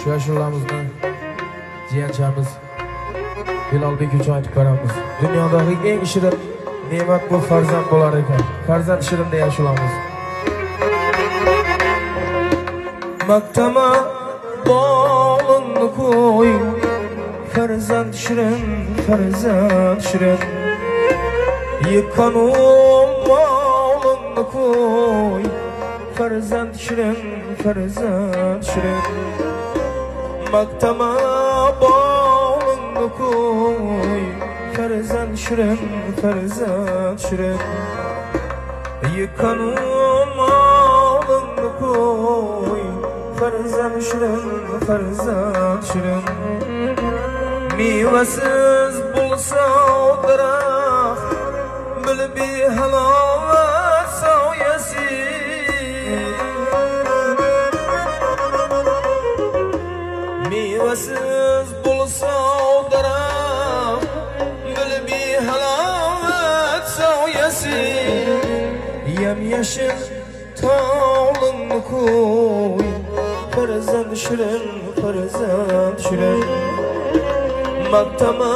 Şu yaşlarımızda ciğerçamiz Bilalbek üçün aytib beramiz. Dünyadagi eng shirin ne'mat bu farzand bo'lar ekan. Farzand shirinda yashaymiz. Maktama bağlını koy, farzand shirin. Yıkanım bağlını koy, farzand shirin. Maktama bağlını koy, farzand shirin. Yıkanım bağlını koy, farzand shirin. Mevasiz bo'lsa daraxt, bilib halovat soyasi. Mevasiz bo'lsa daraxt, bilib halovat soyasi. Yam-yashil tog'ni ko'y, farzand shirin. Maktama